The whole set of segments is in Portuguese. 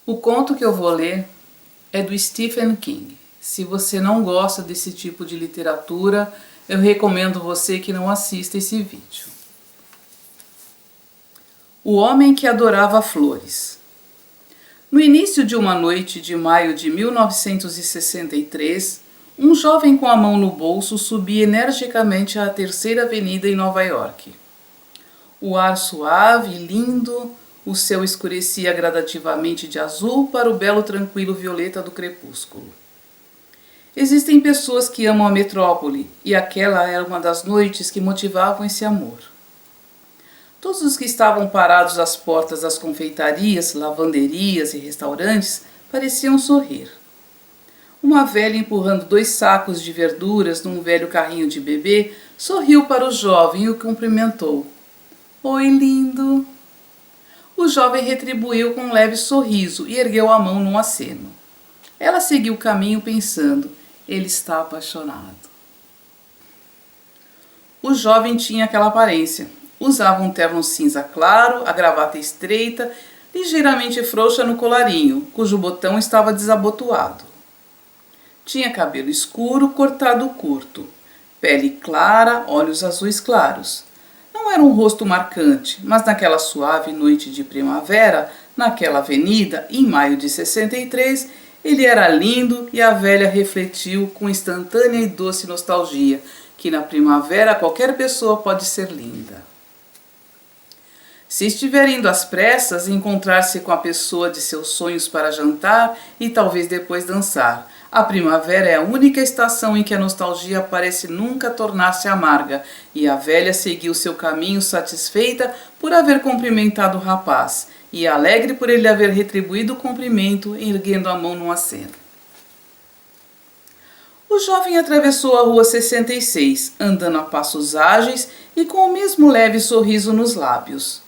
O conto que eu vou ler é do Stephen King. Se você não gosta desse tipo de literatura, eu recomendo você que não assista esse vídeo. O Homem que Adorava Flores. No início de uma noite de maio de 1963, um jovem com a mão no bolso subia energicamente a Terceira Avenida em Nova York. O ar suave e lindo, o céu escurecia gradativamente de azul para o belo tranquilo violeta do crepúsculo. Existem pessoas que amam a metrópole, e aquela era uma das noites que motivavam esse amor. Todos os que estavam parados às portas das confeitarias, lavanderias e restaurantes pareciam sorrir. Uma velha empurrando 2 sacos de verduras num velho carrinho de bebê sorriu para o jovem e o cumprimentou. Oi, lindo! O jovem retribuiu com um leve sorriso e ergueu a mão num aceno. Ela seguiu o caminho pensando, ele está apaixonado. O jovem tinha aquela aparência. Usava um terno cinza claro, a gravata estreita, ligeiramente frouxa no colarinho, cujo botão estava desabotoado. Tinha cabelo escuro, cortado curto, pele clara, olhos azuis claros. Não era um rosto marcante, mas naquela suave noite de primavera, naquela avenida, em maio de 63, ele era lindo e a velha refletiu com instantânea e doce nostalgia que na primavera qualquer pessoa pode ser linda. Se estiver indo às pressas, encontrar-se com a pessoa de seus sonhos para jantar e talvez depois dançar. A primavera é a única estação em que a nostalgia parece nunca tornar-se amarga, e a velha seguiu seu caminho satisfeita por haver cumprimentado o rapaz, e alegre por ele haver retribuído o cumprimento, erguendo a mão num aceno. O jovem atravessou a rua 66, andando a passos ágeis e com o mesmo leve sorriso nos lábios.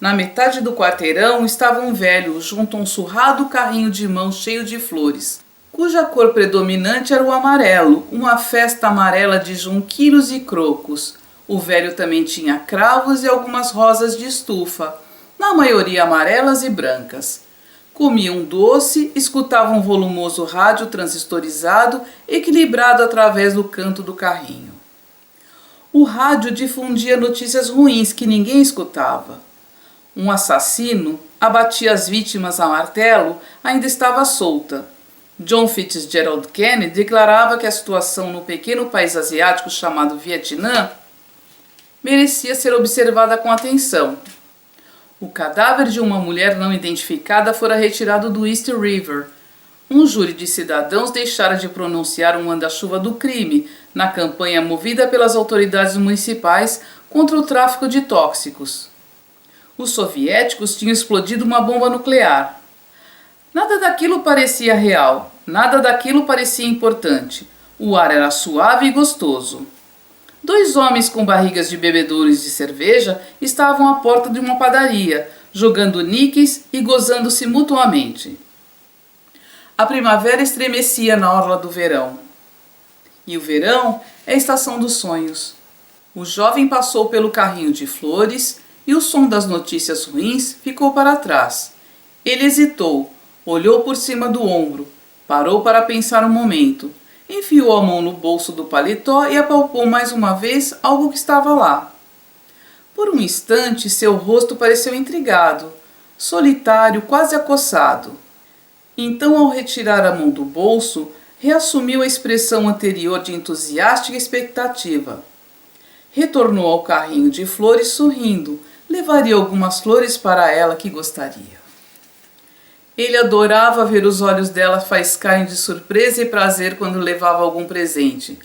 Na metade do quarteirão estava um velho junto a um surrado carrinho de mão cheio de flores, cuja cor predominante era o amarelo, uma festa amarela de junqueiros e crocos. O velho também tinha cravos e algumas rosas de estufa, na maioria amarelas e brancas. Comia um doce, escutava um volumoso rádio transistorizado, equilibrado através do canto do carrinho. O rádio difundia notícias ruins que ninguém escutava. Um assassino abatia as vítimas a martelo, ainda estava solta. John Fitzgerald Kennedy declarava que a situação no pequeno país asiático chamado Vietnã merecia ser observada com atenção. O cadáver de uma mulher não identificada fora retirado do East River. Um júri de cidadãos deixara de pronunciar um manda-chuva do crime na campanha movida pelas autoridades municipais contra o tráfico de tóxicos. Os soviéticos tinham explodido uma bomba nuclear. Nada daquilo parecia real, nada daquilo parecia importante. O ar era suave e gostoso. 2 homens com barrigas de bebedouros de cerveja estavam à porta de uma padaria, jogando níqueis e gozando-se mutuamente. A primavera estremecia na orla do verão. E o verão é a estação dos sonhos. O jovem passou pelo carrinho de flores e o som das notícias ruins ficou para trás. Ele hesitou. Olhou por cima do ombro, parou para pensar um momento, enfiou a mão no bolso do paletó e apalpou mais uma vez algo que estava lá. Por um instante, seu rosto pareceu intrigado, solitário, quase acossado. Então, ao retirar a mão do bolso, reassumiu a expressão anterior de entusiástica expectativa. Retornou ao carrinho de flores sorrindo, levaria algumas flores para ela que gostaria. Ele adorava ver os olhos dela faiscarem de surpresa e prazer quando levava algum presente.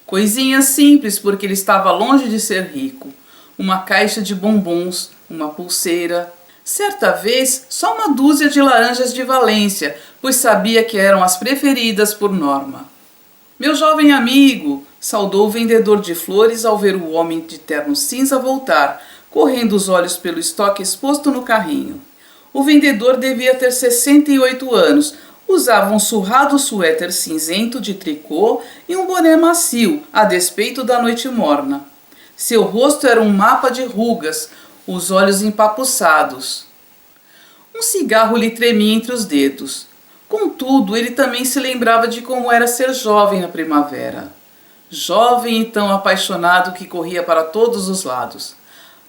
Coisinhas simples, porque ele estava longe de ser rico. Uma caixa de bombons, uma pulseira. Certa vez, só uma dúzia de laranjas de Valência, pois sabia que eram as preferidas por Norma. Meu jovem amigo, saudou o vendedor de flores ao ver o homem de terno cinza voltar, correndo os olhos pelo estoque exposto no carrinho. O vendedor devia ter 68 anos, usava um surrado suéter cinzento de tricô e um boné macio, a despeito da noite morna. Seu rosto era um mapa de rugas, os olhos empapuçados. Um cigarro lhe tremia entre os dedos. Contudo, ele também se lembrava de como era ser jovem na primavera. Jovem e tão apaixonado que corria para todos os lados.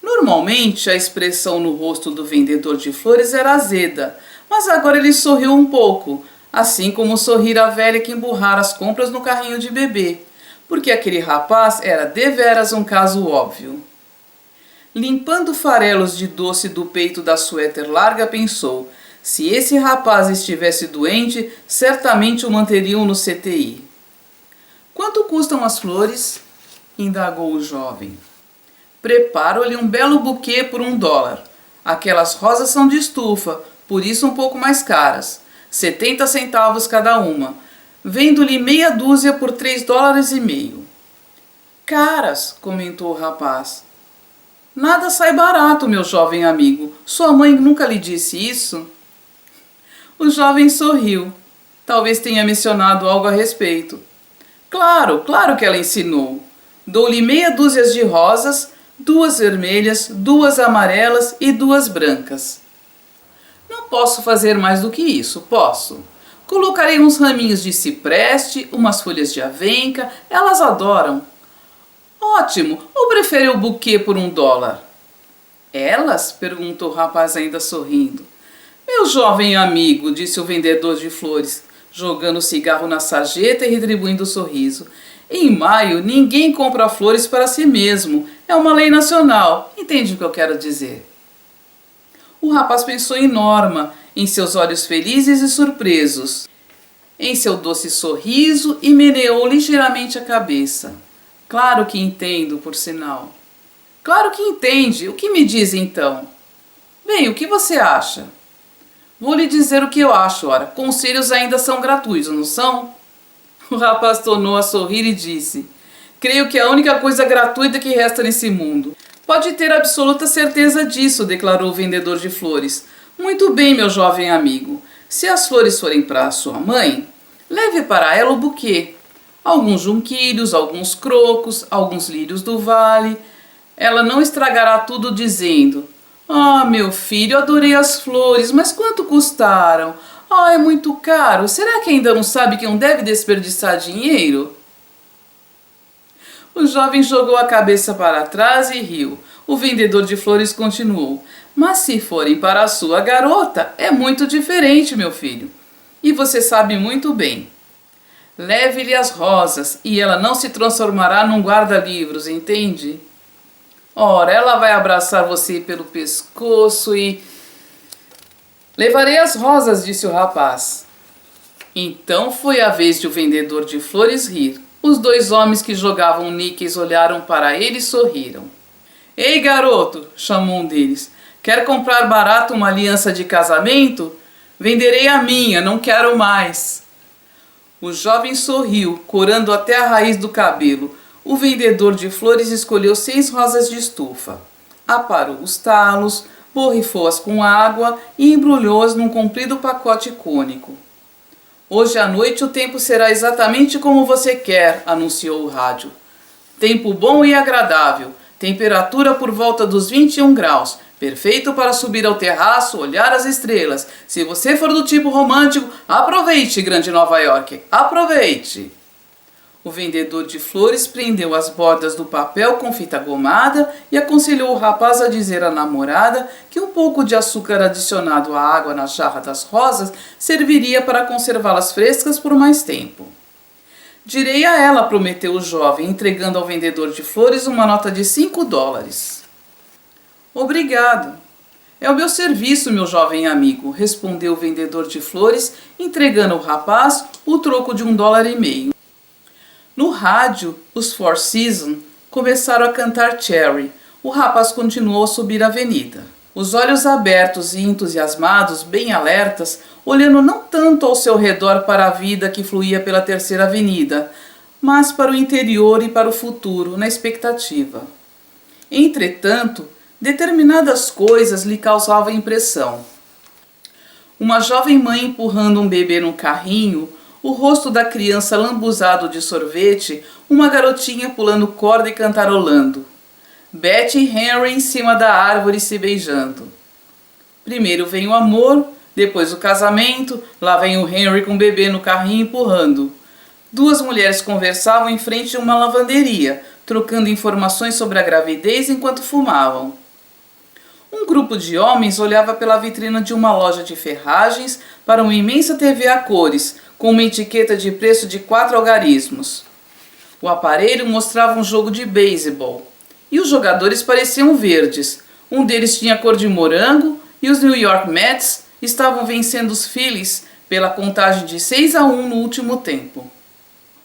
Normalmente, a expressão no rosto do vendedor de flores era azeda, mas agora ele sorriu um pouco, assim como sorrir a velha que emburrara as compras no carrinho de bebê, porque aquele rapaz era deveras um caso óbvio. Limpando farelos de doce do peito da suéter larga, pensou: se esse rapaz estivesse doente, certamente o manteriam no CTI. Quanto custam as flores? Indagou o jovem. Preparo-lhe um belo buquê por $1. Aquelas rosas são de estufa, por isso um pouco mais caras. 70 centavos cada uma. Vendo-lhe meia dúzia por $3,50. Caras, comentou o rapaz. Nada sai barato, meu jovem amigo. Sua mãe nunca lhe disse isso? O jovem sorriu. Talvez tenha mencionado algo a respeito. Claro que ela ensinou. Dou-lhe meia dúzia de rosas, 2 vermelhas, 2 amarelas e 2 brancas. Não posso fazer mais do que isso, posso. Colocarei uns raminhos de cipreste, umas folhas de avenca, elas adoram. Ótimo, ou prefere o buquê por $1? Elas? Perguntou o rapaz ainda sorrindo. Meu jovem amigo, disse o vendedor de flores, jogando o cigarro na sarjeta e retribuindo o sorriso. Em maio, ninguém compra flores para si mesmo. É uma lei nacional. Entende o que eu quero dizer? O rapaz pensou em Norma, em seus olhos felizes e surpresos, em seu doce sorriso e meneou ligeiramente a cabeça. Claro que entendo, por sinal. Claro que entende. O que me diz então? Bem, o que você acha? Vou lhe dizer o que eu acho, ora. Conselhos ainda são gratuitos, não são? O rapaz tornou a sorrir e disse: creio que é a única coisa gratuita que resta nesse mundo. Pode ter absoluta certeza disso, declarou o vendedor de flores. Muito bem, meu jovem amigo. Se as flores forem para sua mãe, leve para ela o buquê. Alguns junquilhos, alguns crocos, alguns lírios do vale. Ela não estragará tudo dizendo: ah, meu filho, adorei as flores, mas quanto custaram? Ah, é muito caro. Será que ainda não sabe que não deve desperdiçar dinheiro? O jovem jogou a cabeça para trás e riu. O vendedor de flores continuou: mas se forem para a sua garota, é muito diferente, meu filho. E você sabe muito bem. Leve-lhe as rosas e ela não se transformará num guarda-livros, entende? Ora, ela vai abraçar você pelo pescoço e... Levarei as rosas, disse o rapaz. Então foi a vez de o vendedor de flores rir. Os 2 homens que jogavam níqueis olharam para ele e sorriram. Ei, garoto, chamou um deles. Quer comprar barato uma aliança de casamento? Venderei a minha, não quero mais. O jovem sorriu, corando até a raiz do cabelo. O vendedor de flores escolheu 6 rosas de estufa. Aparou os talos, borrifou-as com água e embrulhou-as num comprido pacote cônico. Hoje à noite o tempo será exatamente como você quer, anunciou o rádio. Tempo bom e agradável, temperatura por volta dos 21 graus, perfeito para subir ao terraço, olhar as estrelas. Se você for do tipo romântico, aproveite, grande Nova York, aproveite! O vendedor de flores prendeu as bordas do papel com fita gomada e aconselhou o rapaz a dizer à namorada que um pouco de açúcar adicionado à água na jarra das rosas serviria para conservá-las frescas por mais tempo. Direi a ela, prometeu o jovem, entregando ao vendedor de flores uma nota de $5. Obrigado. É o meu serviço, meu jovem amigo, respondeu o vendedor de flores, entregando ao rapaz o troco de $1,50. No rádio, os Four Seasons começaram a cantar Cherry. O rapaz continuou a subir a avenida. Os olhos abertos e entusiasmados, bem alertas, olhando não tanto ao seu redor para a vida que fluía pela Terceira Avenida, mas para o interior e para o futuro, na expectativa. Entretanto, determinadas coisas lhe causavam impressão. Uma jovem mãe empurrando um bebê num carrinho, o rosto da criança lambuzado de sorvete, uma garotinha pulando corda e cantarolando. Betty e Henry em cima da árvore se beijando. Primeiro vem o amor, depois o casamento, lá vem o Henry com o bebê no carrinho empurrando. Duas mulheres conversavam em frente de uma lavanderia, trocando informações sobre a gravidez enquanto fumavam. Um grupo de homens olhava pela vitrina de uma loja de ferragens para uma imensa TV a cores, com uma etiqueta de preço de 4 algarismos. O aparelho mostrava um jogo de beisebol, e os jogadores pareciam verdes. Um deles tinha cor de morango, e os New York Mets estavam vencendo os Phillies pela contagem de 6-1 no último tempo.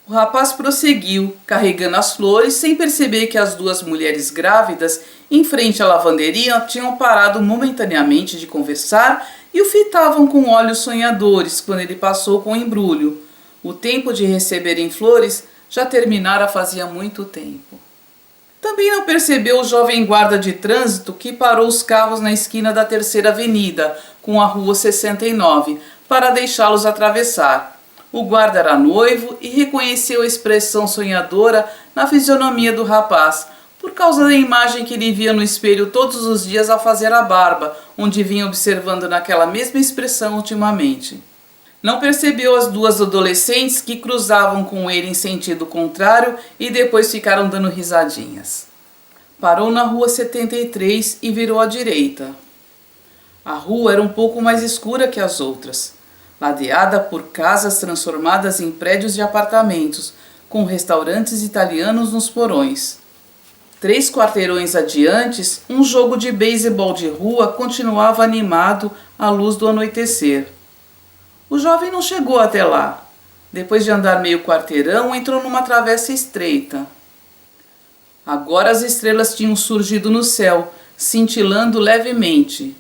O rapaz prosseguiu, carregando as flores, sem perceber que as duas mulheres grávidas, em frente à lavanderia, tinham parado momentaneamente de conversar e o fitavam com olhos sonhadores quando ele passou com o embrulho. O tempo de receberem flores já terminara fazia muito tempo. Também não percebeu o jovem guarda de trânsito que parou os carros na esquina da Terceira Avenida, com a Rua 69, para deixá-los atravessar. O guarda era noivo e reconheceu a expressão sonhadora na fisionomia do rapaz, por causa da imagem que ele via no espelho todos os dias ao fazer a barba, onde vinha observando naquela mesma expressão ultimamente. Não percebeu as duas adolescentes que cruzavam com ele em sentido contrário e depois ficaram dando risadinhas. Parou na Rua 73 e virou à direita. A rua era um pouco mais escura que as outras, ladeada por casas transformadas em prédios de apartamentos, com restaurantes italianos nos porões. 3 quarteirões adiante, um jogo de beisebol de rua continuava animado à luz do anoitecer. O jovem não chegou até lá. Depois de andar meio quarteirão, entrou numa travessa estreita. Agora as estrelas tinham surgido no céu, cintilando levemente.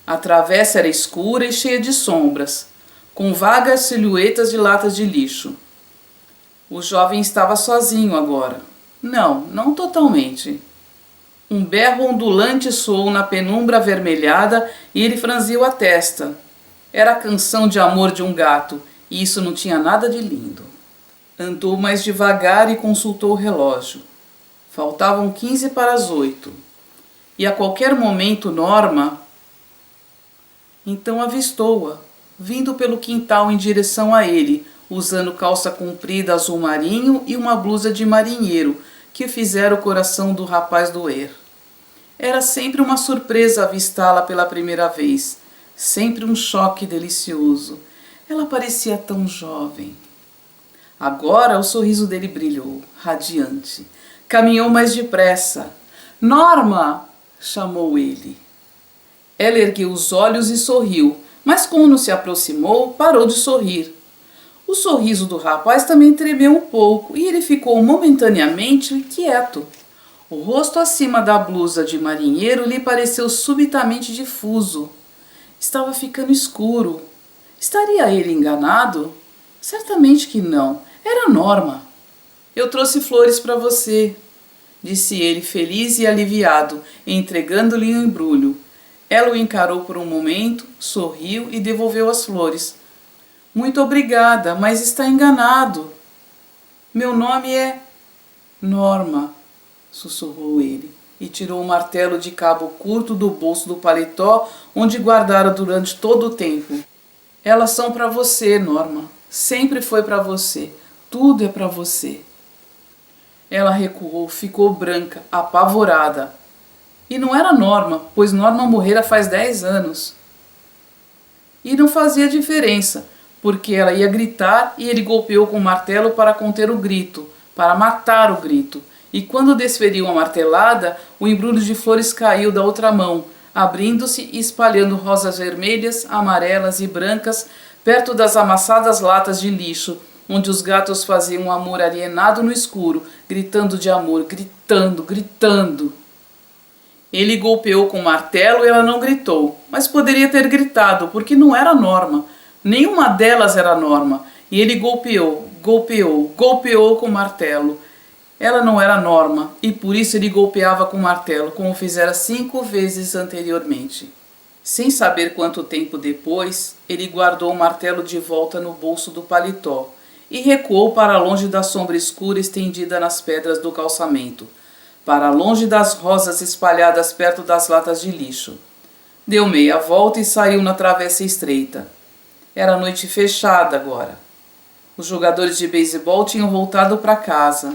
A travessa era escura e cheia de sombras, com vagas silhuetas de latas de lixo. O jovem estava sozinho agora. Não totalmente. Um berro ondulante soou na penumbra avermelhada e ele franziu a testa. Era a canção de amor de um gato, e isso não tinha nada de lindo. Andou mais devagar e consultou o relógio. Faltavam 15 para as 8. E a qualquer momento Norma... Então avistou-a, vindo pelo quintal em direção a ele, usando calça comprida azul marinho e uma blusa de marinheiro, que fizera o coração do rapaz doer. Era sempre uma surpresa avistá-la pela primeira vez, sempre um choque delicioso. Ela parecia tão jovem. Agora o sorriso dele brilhou, radiante. Caminhou mais depressa. Norma! Chamou ele. Ela ergueu os olhos e sorriu, mas quando se aproximou, parou de sorrir. O sorriso do rapaz também tremeu um pouco e ele ficou momentaneamente quieto. O rosto acima da blusa de marinheiro lhe pareceu subitamente difuso. Estava ficando escuro. Estaria ele enganado? Certamente que não. Era Norma. Eu trouxe flores para você, disse ele feliz e aliviado, entregando-lhe o embrulho. Ela o encarou por um momento, sorriu e devolveu as flores. Muito obrigada, mas está enganado. Meu nome é... Norma, sussurrou ele, e tirou um martelo de cabo curto do bolso do paletó, onde guardara durante todo o tempo. Elas são para você, Norma. Sempre foi para você. Tudo é para você. Ela recuou, ficou branca, apavorada. E não era Norma, pois Norma morrera faz 10 anos. E não fazia diferença, porque ela ia gritar e ele golpeou com o martelo para conter o grito, para matar o grito. E quando desferiu a martelada, o embrulho de flores caiu da outra mão, abrindo-se e espalhando rosas vermelhas, amarelas e brancas perto das amassadas latas de lixo, onde os gatos faziam um amor alienado no escuro, gritando de amor, gritando. Ele golpeou com o martelo e ela não gritou, mas poderia ter gritado, porque não era Norma. Nenhuma delas era Norma. E ele golpeou com o martelo. Ela não era Norma, e por isso ele golpeava com o martelo, como fizera 5 vezes anteriormente. Sem saber quanto tempo depois, ele guardou o martelo de volta no bolso do paletó e recuou para longe da sombra escura estendida nas pedras do calçamento, para longe das rosas espalhadas perto das latas de lixo. Deu meia volta e saiu na travessa estreita. Era noite fechada agora. Os jogadores de beisebol tinham voltado para casa.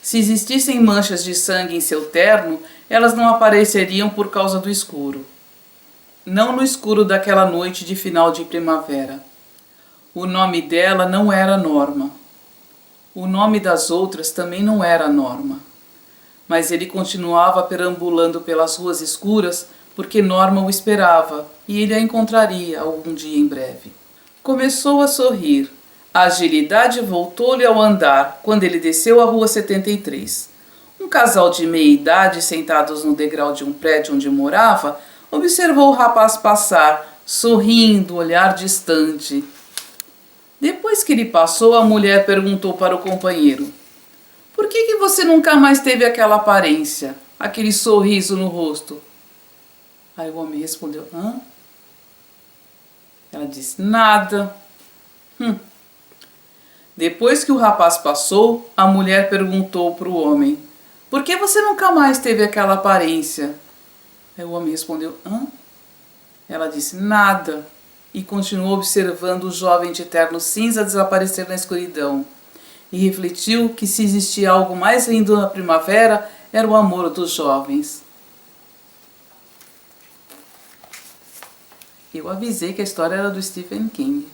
Se existissem manchas de sangue em seu terno, elas não apareceriam por causa do escuro. Não no escuro daquela noite de final de primavera. O nome dela não era Norma. O nome das outras também não era Norma. Mas ele continuava perambulando pelas ruas escuras porque Norma o esperava e ele a encontraria algum dia em breve. Começou a sorrir. A agilidade voltou-lhe ao andar quando ele desceu a rua 73. Um casal de meia-idade sentados no degrau de um prédio onde morava observou o rapaz passar, sorrindo, olhar distante. Depois que ele passou, a mulher perguntou para o companheiro: "Por que você nunca mais teve aquela aparência, aquele sorriso no rosto?" Aí o homem respondeu: "Hã?" Ela disse: "Nada." Depois que o rapaz passou, a mulher perguntou para o homem: "Por que você nunca mais teve aquela aparência?" Aí o homem respondeu: "Hã?" Ela disse: "Nada." E continuou observando o jovem de terno cinza desaparecer na escuridão. E refletiu que se existia algo mais lindo na primavera, era o amor dos jovens. Eu avisei que a história era do Stephen King.